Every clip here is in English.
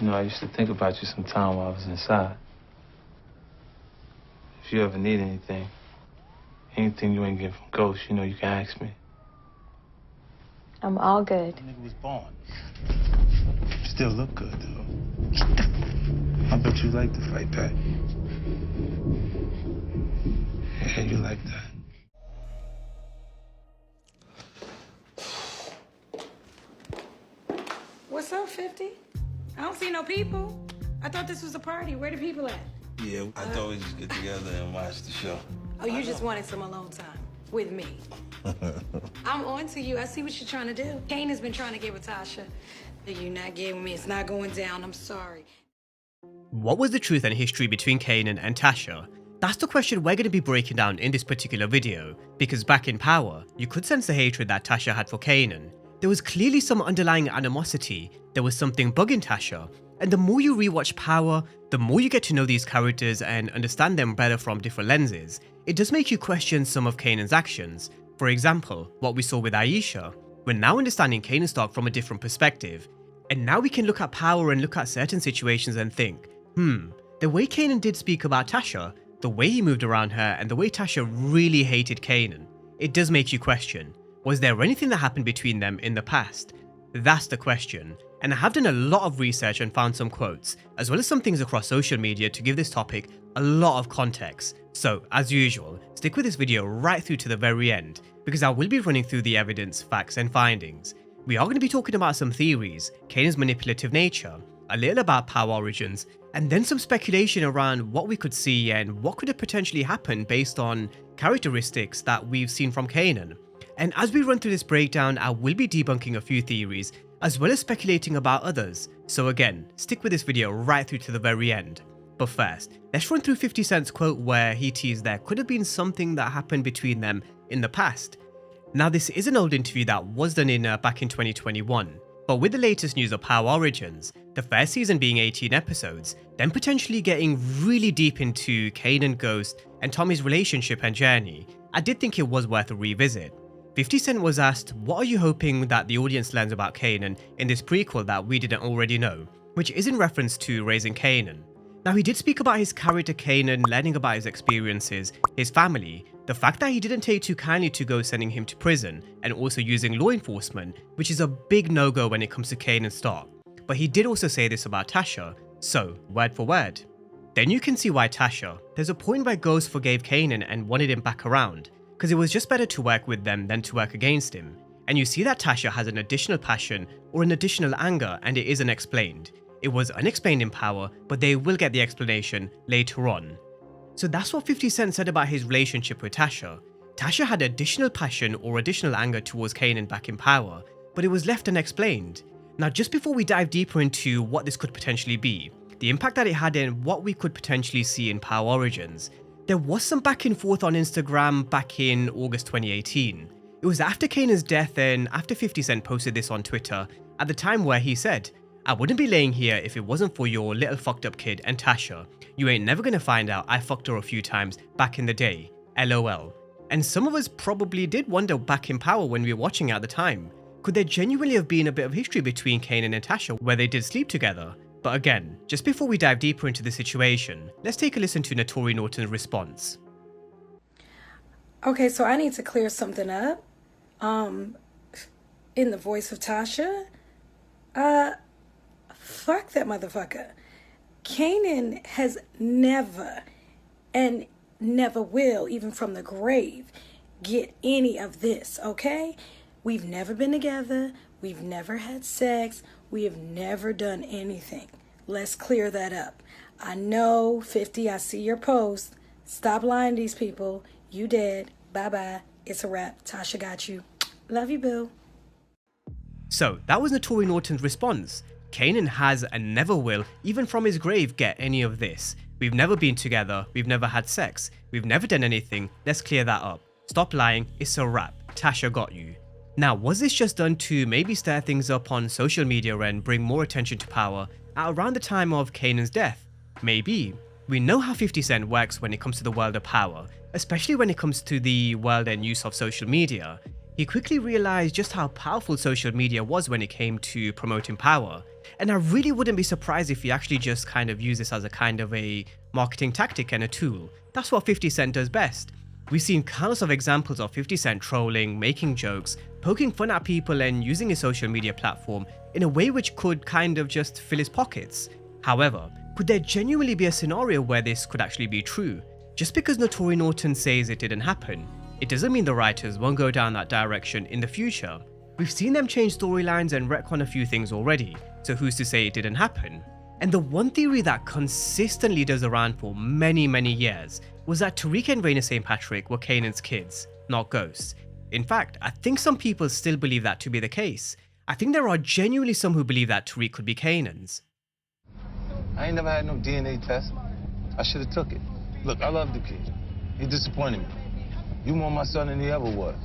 You know, I used to think about you sometime while I was inside. If you ever need anything you ain't get from Ghost, you know you can ask me. I'm all good. That nigga was born. Still look good, though. I bet you like to fight back. Yeah, you like that. What's up, 50? I don't see no people. I thought this was a party. Where the people at? Yeah, I thought we'd just get together and watch the show. Oh, you just wanted some alone time with me. I'm on to you. I see what you're trying to do. Kane has been trying to get with Tasha. You're not getting me. It's not going down. I'm sorry. What was the truth and history between Kanan and Tasha? That's the question we're going to be breaking down in this particular video, because back in Power, you could sense the hatred that Tasha had for Kanan. There was clearly some underlying animosity, there was something bugging Tasha, and the more you rewatch Power, the more you get to know these characters and understand them better from different lenses. It does make you question some of Kanan's actions. For example, what we saw with Aisha. We're now understanding Kanan's talk from a different perspective. And now we can look at Power and look at certain situations and think, the way Kanan did speak about Tasha, the way he moved around her, and the way Tasha really hated Kanan, it does make you question, was there anything that happened between them in the past? That's the question. And I have done a lot of research and found some quotes, as well as some things across social media to give this topic a lot of context. So, as usual, stick with this video right through to the very end, because I will be running through the evidence, facts and findings. We are going to be talking about some theories, Kanan's manipulative nature, a little about Power origins, and then some speculation around what we could see and what could have potentially happened based on characteristics that we've seen from Kanan. And as we run through this breakdown, I will be debunking a few theories, as well as speculating about others. So again, stick with this video right through to the very end. But first, let's run through 50 Cent's quote where he teased there could have been something that happened between them in the past. Now this is an old interview that was done back in 2021, but with the latest news of Power Origins, the first season being 18 episodes, then potentially getting really deep into Kanan, Ghost and Tommy's relationship and journey, I did think it was worth a revisit. 50 Cent was asked, what are you hoping that the audience learns about Kanan in this prequel that we didn't already know, which is in reference to raising Kanan. Now he did speak about his character Kanan, learning about his experiences, his family, the fact that he didn't take too kindly to Ghost sending him to prison, and also using law enforcement, which is a big no-go when it comes to Kanan's start. But he did also say this about Tasha, so word for word. Then you can see why Tasha. There's a point where Ghost forgave Kanan and wanted him back around, because it was just better to work with them than to work against him. And you see that Tasha has an additional passion or an additional anger, and it is unexplained. It was unexplained in Power, but they will get the explanation later on. So that's what 50 Cent said about his relationship with Tasha. Tasha had additional passion or additional anger towards Kanan back in Power, but it was left unexplained. Now just before we dive deeper into what this could potentially be, the impact that it had in what we could potentially see in Power Origins, there was some back and forth on Instagram back in August 2018. It was after Kanan's death and after 50 Cent posted this on Twitter at the time where he said, I wouldn't be laying here if it wasn't for your little fucked up kid and Tasha. You ain't never gonna find out I fucked her a few times back in the day. LOL. And some of us probably did wonder back in Power when we were watching at the time. Could there genuinely have been a bit of history between Kanan and Tasha where they did sleep together? But again, just before we dive deeper into the situation, let's take a listen to Notori Norton's response. Okay, so I need to clear something up. In the voice of Tasha, fuck that motherfucker. Kanan has never, and never will, even from the grave, get any of this, okay? We've never been together. We've never had sex. We have never done anything. Let's clear that up. I know, 50, I see your post. Stop lying to these people. You dead. Bye-bye. It's a wrap. Tasha got you. Love you, boo. So that was Notori Norton's response. Kanan has and never will, even from his grave, get any of this. We've never been together, we've never had sex, we've never done anything, let's clear that up. Stop lying, it's a wrap, Tasha got you. Now, was this just done to maybe stir things up on social media and bring more attention to Power at around the time of Kanan's death? Maybe. We know how 50 Cent works when it comes to the world of Power, especially when it comes to the world and use of social media. He quickly realized just how powerful social media was when it came to promoting power, and I really wouldn't be surprised if he actually just kind of used this as a kind of a marketing tactic and a tool. That's what 50 Cent does best. We've seen countless of examples of 50 Cent trolling, making jokes, poking fun at people and using his social media platform in a way which could kind of just fill his pockets. However, could there genuinely be a scenario where this could actually be true? Just because Notori Norton says it didn't happen, it doesn't mean the writers won't go down that direction in the future. We've seen them change storylines and retcon a few things already, so who's to say it didn't happen? And the one theory that consistently does around for many years was that Tariq and Raina St. Patrick were Kanan's kids, not ghosts. In fact, I think some people still believe that to be the case. I think there are genuinely some who believe that Tariq could be Kanan's. I ain't never had no DNA test. I should have took it. Look, I love the kid. He disappointed me. You more my son than he ever was.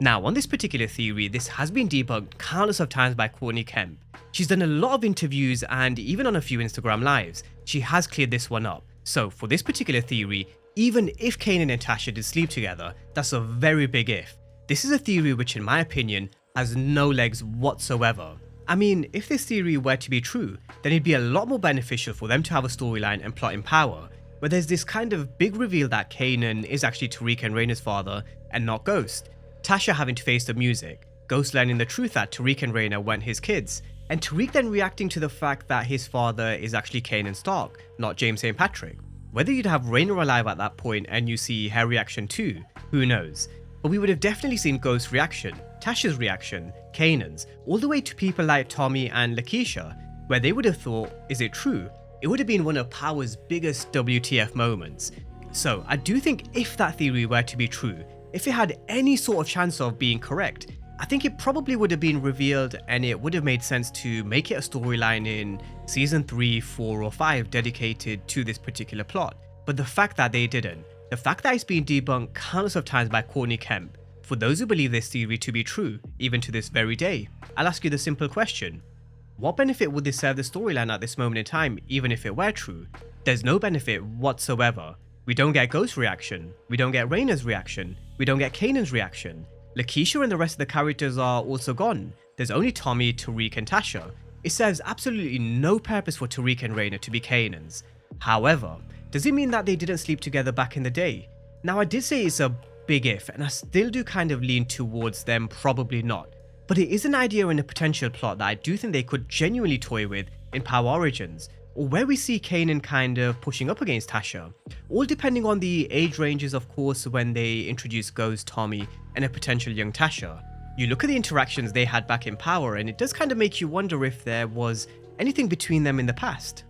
Now, on this particular theory, this has been debunked countless of times by Courtney Kemp. She's done a lot of interviews and even on a few Instagram lives, she has cleared this one up. So for this particular theory, even if Kanan and Tasha did sleep together, that's a very big if. This is a theory which in my opinion has no legs whatsoever. I mean, if this theory were to be true, then it'd be a lot more beneficial for them to have a storyline and plot in Power, where there's this kind of big reveal that Kanan is actually Tariq and Raina's father and not Ghost. Tasha having to face the music, Ghost learning the truth that Tariq and Raina weren't his kids, and Tariq then reacting to the fact that his father is actually Kanan Stark, not James St. Patrick. Whether you'd have Raina alive at that point and you see her reaction too, who knows. But we would have definitely seen Ghost's reaction, Tasha's reaction, Kanan's, all the way to people like Tommy and Lakeisha, where they would have thought, is it true? It would have been one of Power's biggest WTF moments. So I do think if that theory were to be true, if it had any sort of chance of being correct, I think it probably would have been revealed and it would have made sense to make it a storyline in season 3, 4 or 5 dedicated to this particular plot. But the fact that they didn't, the fact that it's been debunked countless of times by Courtney Kemp, for those who believe this theory to be true, even to this very day, I'll ask you the simple question. What benefit would this serve the storyline at this moment in time, even if it were true? There's no benefit whatsoever. We don't get Ghost's reaction, we don't get Raina's reaction, we don't get Kanan's reaction. Lakeisha and the rest of the characters are also gone. There's only Tommy, Tariq and Tasha. It serves absolutely no purpose for Tariq and Raina to be Kanan's. However, does it mean that they didn't sleep together back in the day? Now I did say it's a big if, and I still do kind of lean towards them probably not. But it is an idea and a potential plot that I do think they could genuinely toy with in Power Origins, or where we see Kanan kind of pushing up against Tasha, all depending on the age ranges of course when they introduce Ghost, Tommy and a potential young Tasha. You look at the interactions they had back in Power and it does kind of make you wonder if there was anything between them in the past.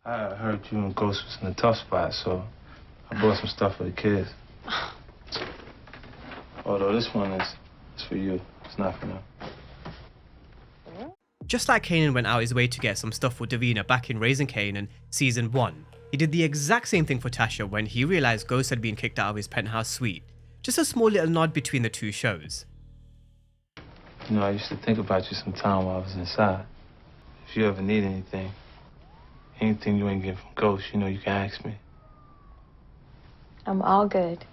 I heard you and Ghost was in a tough spot, so I bought some stuff for the kids. Although this one is for you, it's not for them. Just like Kanan went out his way to get some stuff for Davina back in Raising Kanan season 1, he did the exact same thing for Tasha when he realized Ghost had been kicked out of his penthouse suite. Just a small little nod between the two shows. You know, I used to think about you sometime while I was inside. If you ever need anything you ain't getting from Ghost, you know you can ask me. I'm all good.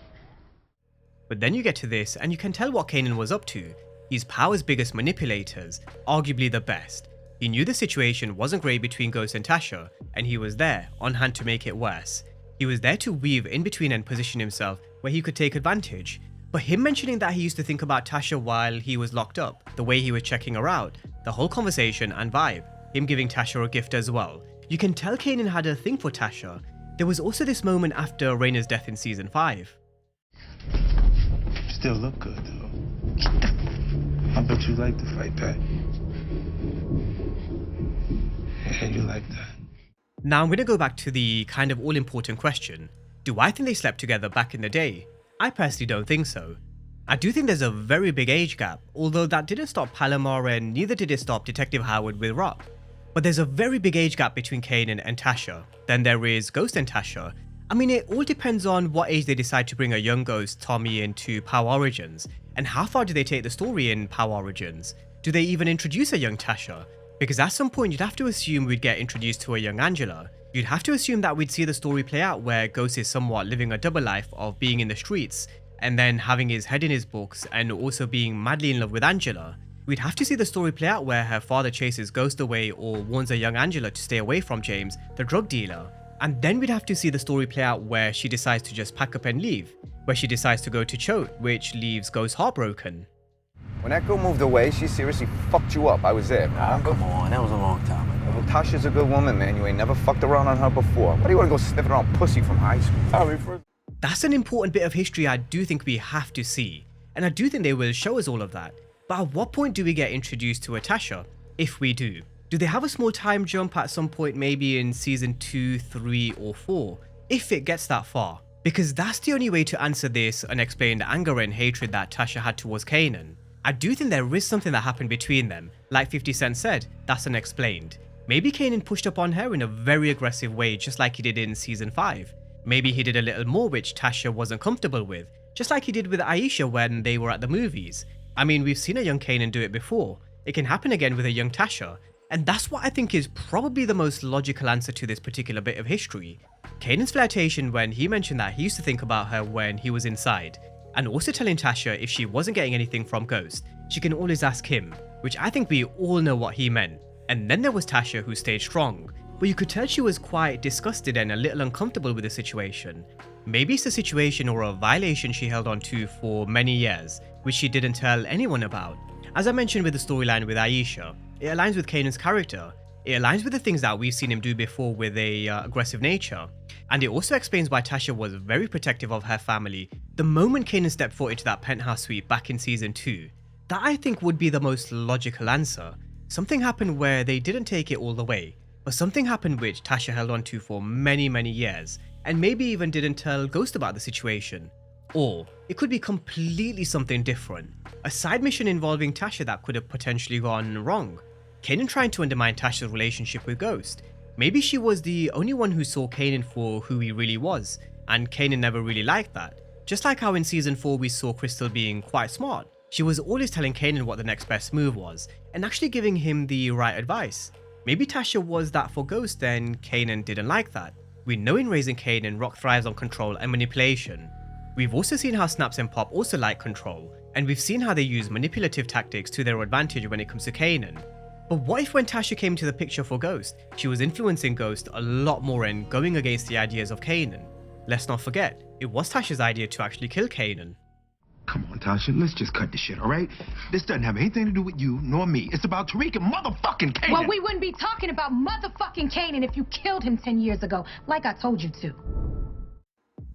But then you get to this and you can tell what Kanan was up to. He's Power's biggest manipulators, arguably the best. He knew the situation wasn't great between Ghost and Tasha, and he was there, on hand to make it worse. He was there to weave in between and position himself where he could take advantage. But him mentioning that he used to think about Tasha while he was locked up, the way he was checking her out, the whole conversation and vibe, him giving Tasha a gift as well. You can tell Kanan had a thing for Tasha. There was also this moment after Raina's death in season 5. Still look good though. I bet you like to fight back. Yeah, you like that. Now I'm going to go back to the kind of all-important question. Do I think they slept together back in the day? I personally don't think so. I do think there's a very big age gap, although that didn't stop Palomar and neither did it stop Detective Howard with Rock. But there's a very big age gap between Kanan and Tasha. Then there is Ghost and Tasha. I mean, it all depends on what age they decide to bring a young Ghost, Tommy, into Power Origins, and how far do they take the story in Power Origins? Do they even introduce a young Tasha? Because at some point you'd have to assume we'd get introduced to a young Angela. You'd have to assume that we'd see the story play out where Ghost is somewhat living a double life of being in the streets and then having his head in his books and also being madly in love with Angela, we'd have to see the story play out where her father chases Ghost away or warns a young Angela to stay away from James, the drug dealer. And then we'd have to see the story play out where she decides to just pack up and leave, where she decides to go to Choate, which leaves Ghost heartbroken. When that girl moved away, she seriously fucked you up. I was there, man. Come on, that was a long time ago. Well, Tasha's a good woman, man. You ain't never fucked around on her before. Why do you want to go sniffing around pussy from high school? That's an important bit of history I do think we have to see, and I do think they will show us all of that. But at what point do we get introduced to a Tasha, if we do? Do they have a small time jump at some point, maybe in season 2, 3 or 4, if it gets that far? Because that's the only way to answer this unexplained anger and hatred that Tasha had towards Kanan. I do think there is something that happened between them. Like 50 Cent said, that's unexplained. Maybe Kanan pushed up on her in a very aggressive way, just like he did in season 5. Maybe he did a little more which Tasha wasn't comfortable with, just like he did with Aisha when they were at the movies. I mean, we've seen a young Kanan do it before. It can happen again with a young Tasha. And that's what I think is probably the most logical answer to this particular bit of history. Kanan's flirtation when he mentioned that he used to think about her when he was inside, and also telling Tasha if she wasn't getting anything from Ghost, she can always ask him, which I think we all know what he meant. And then there was Tasha, who stayed strong, but you could tell she was quite disgusted and a little uncomfortable with the situation. Maybe it's a situation or a violation she held on to for many years, which she didn't tell anyone about. As I mentioned with the storyline with Aisha, it aligns with Kanan's character. It aligns with the things that we've seen him do before with a aggressive nature. And it also explains why Tasha was very protective of her family the moment Kanan stepped foot into that penthouse suite back in season 2. That I think would be the most logical answer. Something happened where they didn't take it all the way, but something happened which Tasha held on to for many years, and maybe even didn't tell Ghost about the situation. Or it could be completely something different. A side mission involving Tasha that could have potentially gone wrong. Kanan trying to undermine Tasha's relationship with Ghost. Maybe she was the only one who saw Kanan for who he really was, and Kanan never really liked that. Just like how in season 4 we saw Crystal being quite smart. She was always telling Kanan what the next best move was, and actually giving him the right advice. Maybe Tasha was that for Ghost and Kanan didn't like that. We know in Raising Kanan, Rock thrives on control and manipulation. We've also seen how Snaps and Pop also like control, and we've seen how they use manipulative tactics to their advantage when it comes to Kanan. But what if when Tasha came to the picture for Ghost, she was influencing Ghost a lot more and going against the ideas of Kanan? Let's not forget, it was Tasha's idea to actually kill Kanan. Come on, Tasha, let's just cut the shit, all right? This doesn't have anything to do with you nor me. It's about Tariq and motherfucking Kanan. Well, we wouldn't be talking about motherfucking Kanan if you killed him 10 years ago, like I told you to.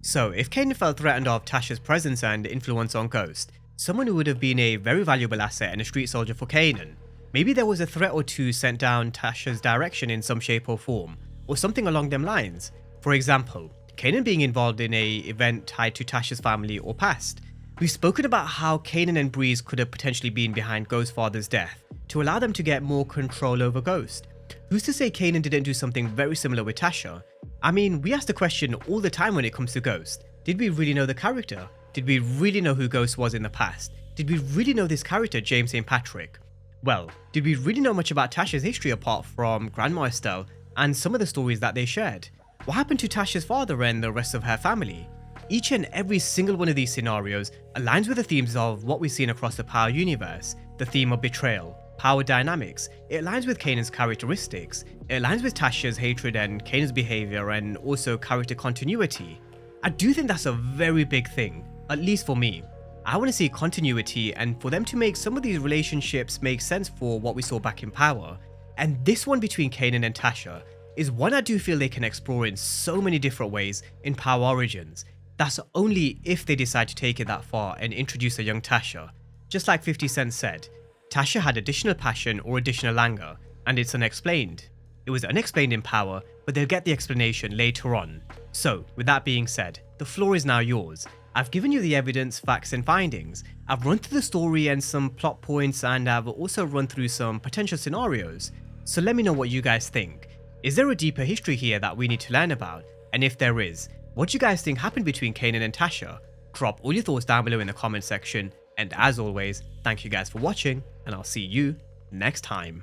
So, if Kanan felt threatened of Tasha's presence and influence on Ghost, someone who would have been a very valuable asset and a street soldier for Kanan, maybe there was a threat or two sent down Tasha's direction in some shape or form, or something along them lines. For example, Kanan being involved in a event tied to Tasha's family or past. We've spoken about how Kanan and Breeze could have potentially been behind Ghost's father's death to allow them to get more control over Ghost. Who's to say Kanan didn't do something very similar with Tasha? I mean, we ask the question all the time when it comes to Ghost. Did we really know the character? Did we really know who Ghost was in the past? Did we really know this character, James St. Patrick? Well, did we really know much about Tasha's history apart from Grandma Estelle and some of the stories that they shared? What happened to Tasha's father and the rest of her family? Each and every single one of these scenarios aligns with the themes of what we've seen across the Power universe, the theme of betrayal, power dynamics. It aligns with Kanan's characteristics, it aligns with Tasha's hatred and Kanan's behavior, and also character continuity. I do think that's a very big thing, at least for me. I want to see continuity and for them to make some of these relationships make sense for what we saw back in Power. And this one between Kanan and Tasha is one I do feel they can explore in so many different ways in Power Origins. That's only if they decide to take it that far and introduce a young Tasha. Just like 50 Cent said, Tasha had additional passion or additional anger, and it's unexplained. It was unexplained in Power, but they'll get the explanation later on. So, with that being said, the floor is now yours. I've given you the evidence, facts and findings. I've run through the story and some plot points, and I've also run through some potential scenarios. So let me know what you guys think. Is there a deeper history here that we need to learn about? And if there is, what do you guys think happened between Kanan and Tasha? Drop all your thoughts down below in the comment section, and as always, thank you guys for watching, and I'll see you next time.